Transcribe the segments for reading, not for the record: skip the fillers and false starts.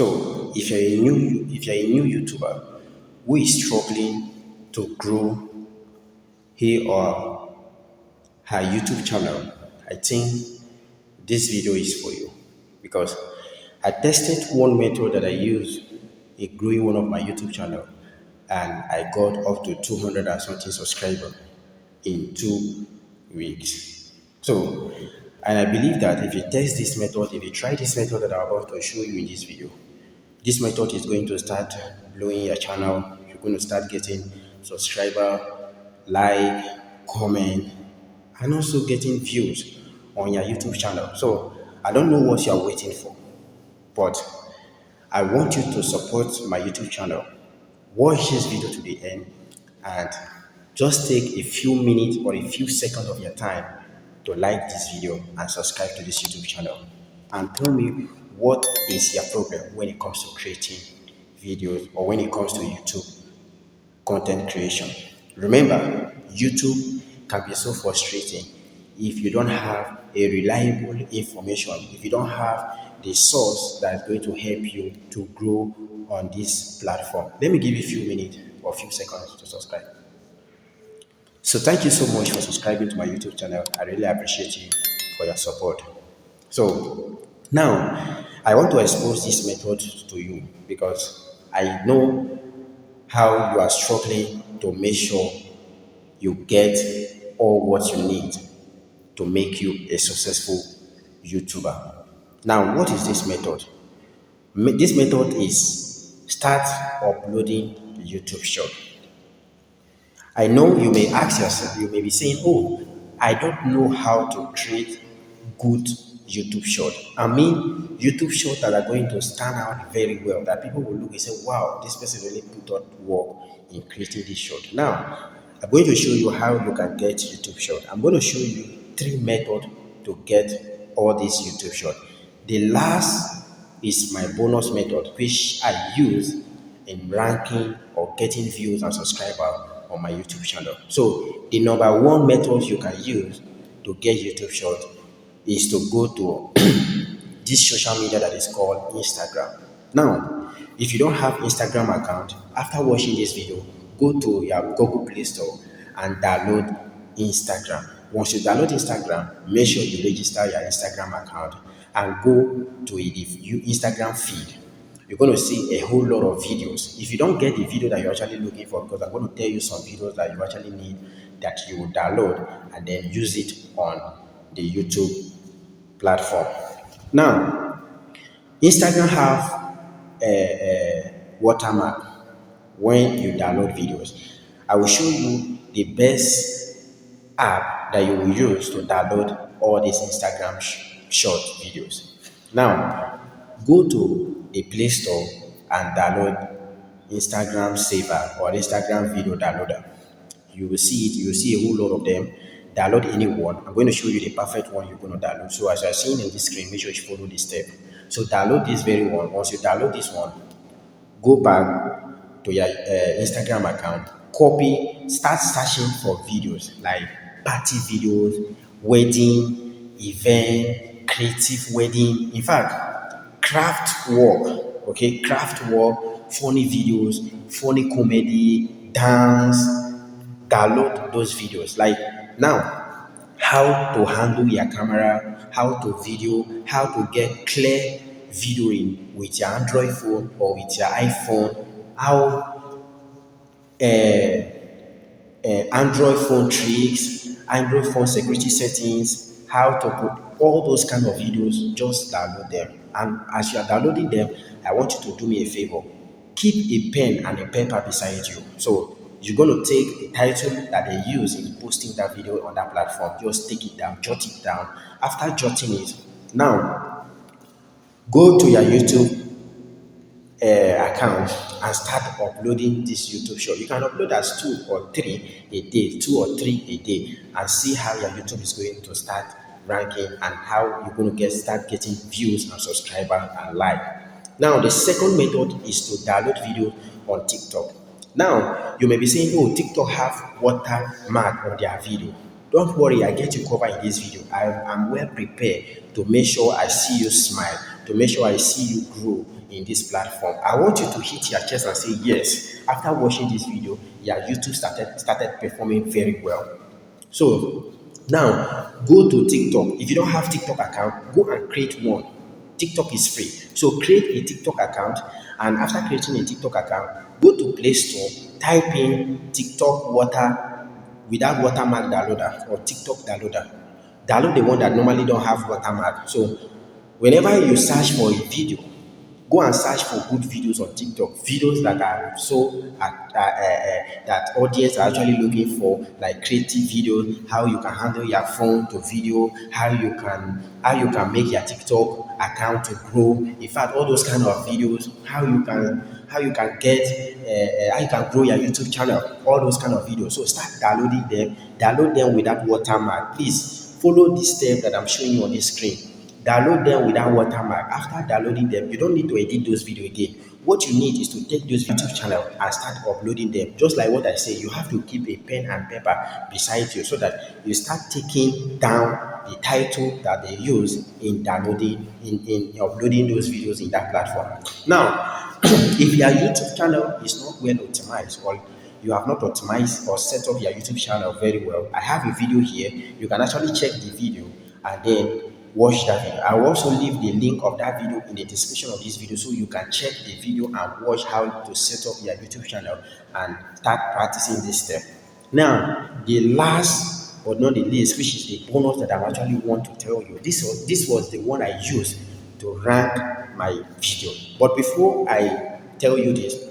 So if you're a new YouTuber who is struggling to grow he or her YouTube channel, I think this video is for you, because I tested one method that I use in growing one of my YouTube channel, and I got up to 200 and something subscribers in 2 weeks. So, and I believe that if you test this method, if you try this method that I'm about to show you in this video, this method is going to start blowing your channel. You're going to start getting subscriber, like, comment, and also getting views on your YouTube channel. So I don't know what you're waiting for, but I want you to support my YouTube channel. Watch this video to the end and just take a few minutes or a few seconds of your time to like this video and subscribe to this YouTube channel. And tell me what is your problem when it comes to creating videos or when it comes to YouTube content creation. Remember, YouTube can be so frustrating if you don't have a reliable information, if you don't have the source that is going to help you to grow on this platform. Let me give you a few minutes or a few seconds to subscribe. So thank you so much for subscribing to my YouTube channel. I really appreciate you for your support. So now I want to expose this method to you because I know how you are struggling to make sure you get all what you need to make you a successful YouTuber. Now, what is this method? This method is start uploading YouTube short. I know you may ask yourself, you may be saying, oh, I don't know how to create good YouTube short. I mean, YouTube short that are going to stand out very well, that people will look and say, wow, this person really put out work in creating this short. Now, I'm going to show you how you can get YouTube short. I'm going to show you 3 methods to get all these YouTube short. The last is my bonus method, which I use in ranking or getting views and subscribers on my YouTube channel. So the number 1 method you can use to get YouTube short is to go to this social media that is called Instagram. Now, if you don't have Instagram account, after watching this video, go to your Google Play Store and download Instagram. Once you download Instagram, make sure you register your Instagram account and go to the Instagram feed. You're going to see a whole lot of videos. If you don't get the video that you're actually looking for, because I'm going to tell you some videos that you actually need that you will download and then use it on the YouTube platform. Now, Instagram have a watermark when you download videos. I will show you the best app that you will use to download all these Instagram short videos. Now, go to the Play Store and download Instagram Saver or Instagram Video Downloader. You will see it. You will see a whole lot of them. Download any one. I'm going to show you the perfect one you're going to download. So as you are seeing in this screen, make sure you follow this step. So download this very one. Once you download this one, go back to your Instagram account, copy, start searching for videos like party videos, wedding, event, creative wedding, in fact, craft work, okay, craft work, funny videos, funny comedy, dance. Download those videos. Like now, how to handle your camera, how to video, how to get clear videoing with your Android phone or with your iPhone, how Android phone tricks, Android phone security settings, how to put all those kind of videos. Just download them. And as you are downloading them, I want you to do me a favor. Keep a pen and a paper beside you. So you're going to take the title that they use in posting that video on that platform. Just take it down, jot it down. After jotting it, now go to your YouTube account and start uploading this YouTube short. You can upload as 2 or 3 a day, 2 or 3 a day, and see how your YouTube is going to start ranking and how you're going to start getting views and subscribers and like. Now, the second method is to download videos on TikTok. Now, you may be saying, oh, TikTok have watermark on their video. Don't worry, I get you covered in this video. I'm well prepared to make sure I see you smile, to make sure I see you grow in this platform. I want you to hit your chest and say yes. After watching this video, your YouTube started performing very well. So now go to TikTok. If you don't have TikTok account, go and create one. TikTok is free. So create a TikTok account, and after creating a TikTok account, go to Play Store, type in TikTok water without watermark downloader or TikTok downloader. Download the one that normally don't have watermark. So whenever you search for a video, go and search for good videos on TikTok, videos that are that audience are actually looking for, like creative videos, how you can handle your phone to video, how you can make your TikTok account to grow. In fact, all those kind of videos, how you can get how you can grow your YouTube channel, all those kind of videos. So start downloading them, download them without watermark. Please follow this step that I'm showing you on this screen. Download them without watermark. After downloading them, you don't need to edit those videos again. What you need is to take those YouTube channel and start uploading them. Just like what I say, you have to keep a pen and paper beside you so that you start taking down the title that they use in downloading, in uploading those videos in that platform. Now, if your YouTube channel is not well optimized, or you have not optimized or set up your YouTube channel very well, I have a video here. You can actually check the video and then watch that video. I will also leave the link of that video in the description of this video so you can check the video and watch how to set up your YouTube channel and start practicing this step. Now, the last but not the least, which is the bonus that I actually want to tell you. This was the one I used to rank my video. But before I tell you this,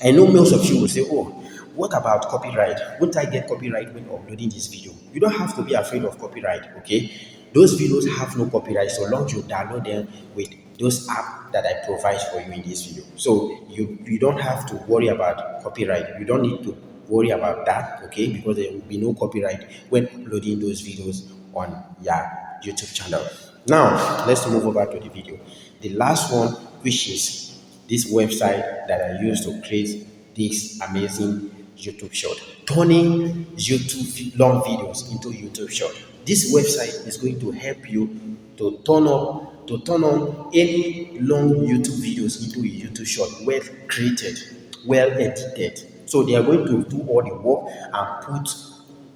I know most of you will say, oh, what about copyright? Won't I get copyright when uploading this video? You don't have to be afraid of copyright, okay? Those videos have no copyright so long you download them with those apps that I provide for you in this video. So you don't have to worry about copyright. You don't need to worry about that, okay? Because there will be no copyright when uploading those videos on your YouTube channel. Now, let's move over to the video. The last one, which is this website that I use to create this amazing YouTube short, turning YouTube long videos into YouTube short. This website is going to help you to turn on any long YouTube videos into a YouTube short, well created, well edited. So they are going to do all the work and put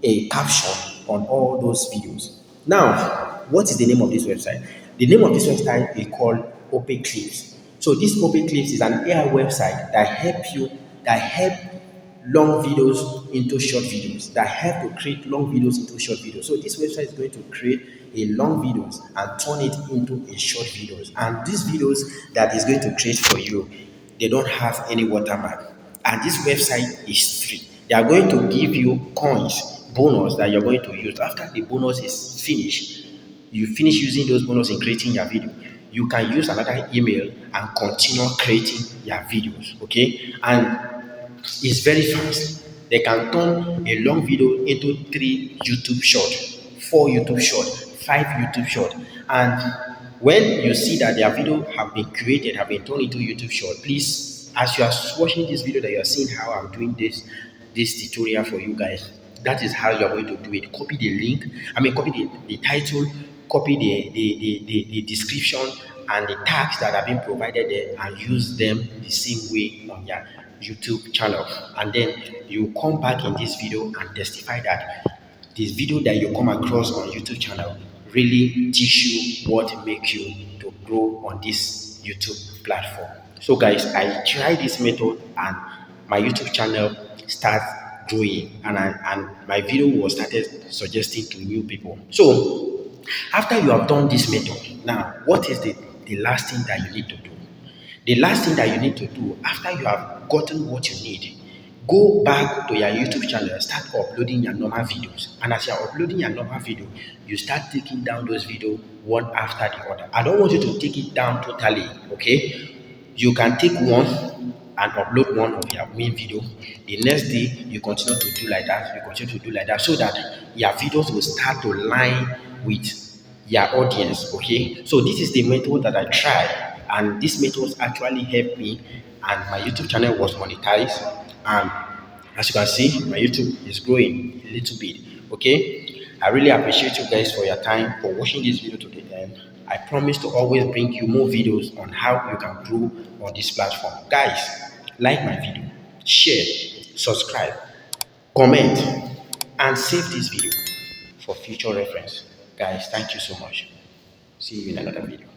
a caption on all those videos. Now, what is the name of this website? The name of this website is called Open Clips. So this Open Clips is an AI website that help long videos into short videos, that help to create long videos into short videos. So this website is going to create a long videos and turn it into a short videos. And these videos that is going to create for you, they don't have any watermark. And this website is free. They are going to give you coins, bonus that you're going to use. After the bonus is finished, you finish using those bonus in creating your video, you can use another email and continue creating your videos, okay? And it's very fast. They can turn a long video into 3 YouTube short, 4 YouTube short, 5 YouTube short. And when you see that their video have been created, have been turned into YouTube short, please, as you are watching this video, that you are seeing how I'm doing this tutorial for you guys, that is how you are going to do it. Copy the link, copy the title, copy the description and the tags that have been provided there, and use them the same way on your YouTube channel. And then you come back in this video and testify that this video that you come across on YouTube channel really teach you what make you to grow on this YouTube platform. So guys, I tried this method and my YouTube channel started growing, and my video was started suggesting to new people. So after you have done this method, now what is the last thing that you need to do? The last thing that you need to do after you have gotten what you need, go back to your YouTube channel, start uploading your normal videos. And as you're uploading your normal video, you start taking down those videos one after the other. I don't want you to take it down totally, okay? You can take one and upload one of your main video. The next day, you continue to do like that. You continue to do like that so that your videos will start to line with your audience, okay? So this is the method that I tried, and this method actually helped me, and my YouTube channel was monetized. And as you can see, my YouTube is growing a little bit, okay? I really appreciate you guys for your time, for watching this video to the end. I promise to always bring you more videos on how you can grow on this platform. Guys, like my video, share, subscribe, comment, and save this video for future reference. Guys, thank you so much. See you in another video.